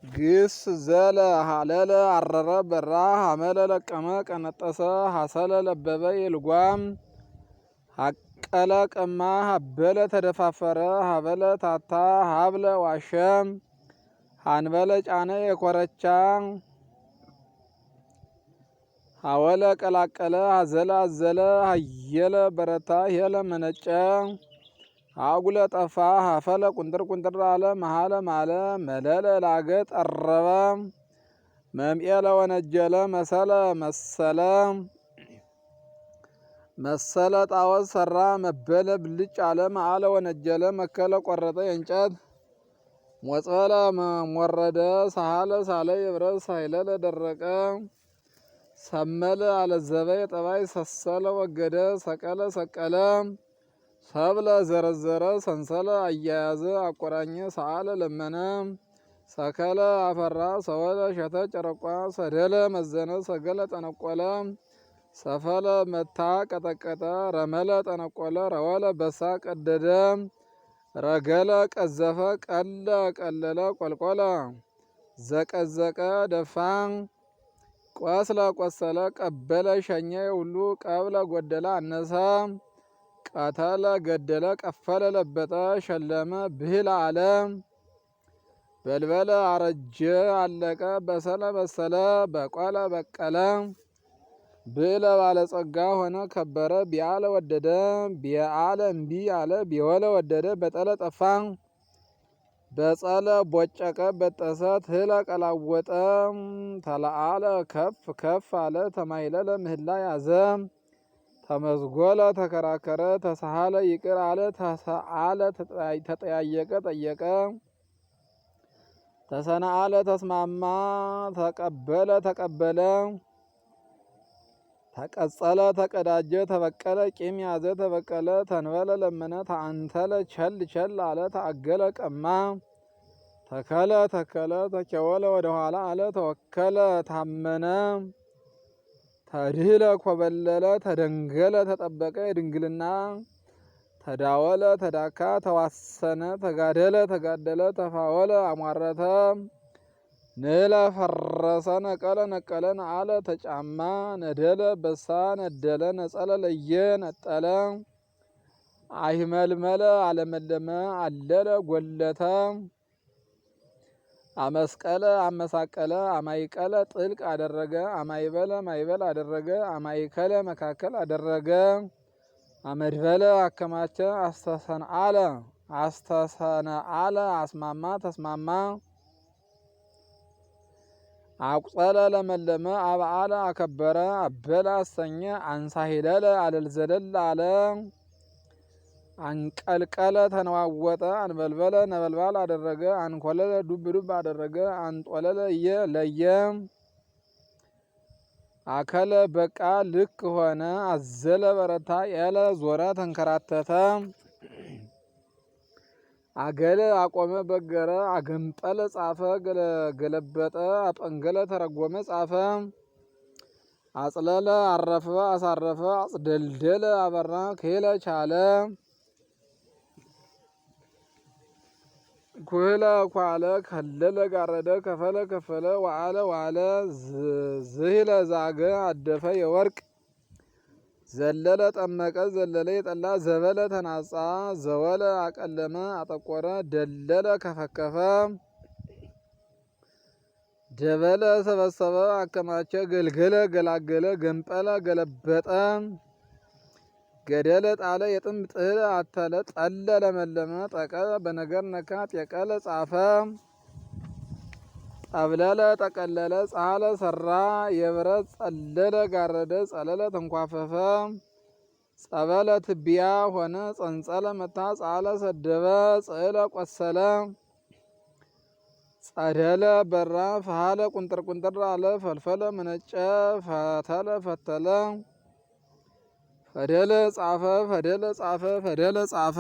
ግስ ዘለ ሀለለ አረረ በራ ሀመለ ለቀመ ቀነጠሰ ሀሰለ ለበበ የልጓም ሀቀለ ቀማ ሀበለ ተደፋፈረ ሀበለ ታታ ሀብለ ዋሸ ሀንበለ ጫነ የኮረቻ ሀወለ ቀላቀለ ሀዘለ አዘለ ሀየለ በረታ ሄለ መነጨ አጉለ ጠፋ ሀፈለ ቁንጥር ቁንጥር አለ መሀለ ማለ መለለ ላገ ጠረበ መምኤለ ወነጀለ መሰለ መሰለ መሰለ ጣዖት ሰራ መበለ ብልጭ አለ መአለ ወነጀለ መከለ ቆረጠ የእንጨት ሞጸለ ሞረደ ሳለ ሳለ የብረት ሳይለለ ደረቀ ሰመለ አለዘበ የጠባይ ሰሰለ ወገደ ሰቀለ ሰቀለ ሰብለ ዘረዘረ ሰንሰለ አያያዘ አቆራኘ ሰአለ ለመነ ሰከለ አፈራ ሰወለ ሸተ ጨረቋ ሰደለ መዘነ ሰገለ ጠነቆለ ሰፈለ መታ ቀጠቀጠ ረመለ ጠነቆለ ረወለ በሳ ቀደደ ረገለ ቀዘፈ ቀለ ቀለለ ቆልቆለ ዘቀዘቀ ደፋ ቆስለ ቆሰለ ቀበለ ሸኘ ሁሉ ቀብለ ጎደለ አነሰ ቀተለ ገደለ ቀፈለ ለበጠ ሸለመ ብህለ አለ በልበለ አረጀ አለቀ በሰለ በሰለ በቆለ በቀለ ብህለ ባለጸጋ ሆነ ከበረ ቢአለ ወደደ ቢአለ እምቢ አለ ቢወለ ወደደ በጠለ ጠፋ በጸለ ቦጨቀ በጠሰ ትህለ ቀላወጠ ተለአለ ከፍ ከፍ አለ ተማይለለ ምህላ ያዘ ተመዝጎለ ተከራከረ ተሳሃለ ይቅር አለ ተሰአለ ተጠያየቀ ጠየቀ ተሰናአለ ተስማማ ተቀበለ ተቀበለ ተቀጸለ ተቀዳጀ ተበቀለ ቂም ያዘ ተበቀለ ተንበለ ለመነ ተአንተለ ቸል ቸል አለ ተአገለ ቀማ ተከለ ተከለ ተከወለ ወደኋላ አለ ተወከለ ታመነ ተድህለ ኮበለለ ተደንገለ ተጠበቀ የድንግልና ተዳወለ ተዳካ ተዋሰነ ተጋደለ ተጋደለ ተፋወለ አሟረተ ንለ ፈረሰ ነቀለ ነቀለ ነአለ ተጫማ ነደለ በሳ ነደለ ነጸለ ለየ ነጠለ አይመልመለ አለመለመ አለለ ጎለተ አመስቀለ አመሳቀለ አማይቀለ ጥልቅ አደረገ አማይበለ ማይበል አደረገ አማይከለ መካከል አደረገ አመድበለ አከማቸ አስተሰነአለ አስማማ ተስማማ አቁጸለ ለመለመ አብአለ አከበረ አበለ አሰኘ አንሳሂለለ አለልዘለል አለ አንቀልቀለ ተነዋወጠ አንበልበለ ነበልባል አደረገ አንኮለለ ዱብ ዱብ አደረገ አንጦለለ ለየ አከለ በቃ ልክ ሆነ አዘለ በረታ ያለ ዞረ ተንከራተተ አገለ አቆመ በገረ አገንጠለ ጻፈ ገለበጠ አጠንገለ ተረጎመ ጻፈ አጽለለ አረፈ አሳረፈ አጽደልደለ አበራ ከለ ቻለ ኩህለ ኳለ ከለለ ጋረደ ከፈለ ከፈለ ዋአለ ዋለ ዝህለ ዛገ አደፈ የወርቅ ዘለለ ጠመቀ ዘለለ የጠላ ዘበለ ተናጻ ዘወለ አቀለመ አጠቆረ ደለለ ከፈከፈ ደበለ ሰበሰበ አከማቸ ገልገለ ገላገለ ገንጠለ ገለበጠ ገደለ ጣለ የጥም ጥህለ አተለ ጠለ ለመለመ ጠቀ በነገር ነካ ጤቀለ ጻፈ ጠብለለ ጠቀለለ ጻለ ሰራ የብረት ጸለለ ጋረደ ጸለለ ተንኳፈፈ ጸበለ ትቢያ ሆነ ጸንጸለ መታ ጻለ ሰደበ ጽዕለ ቆሰለ ጸደለ በራ ፈሃለ ቁንጥር ቁንጥር አለ ፈልፈለ መነጨ ፈተለ ፈተለ ፈደለ ጻፈ ፈደለ ጻፈ ፈደለ ጻፈ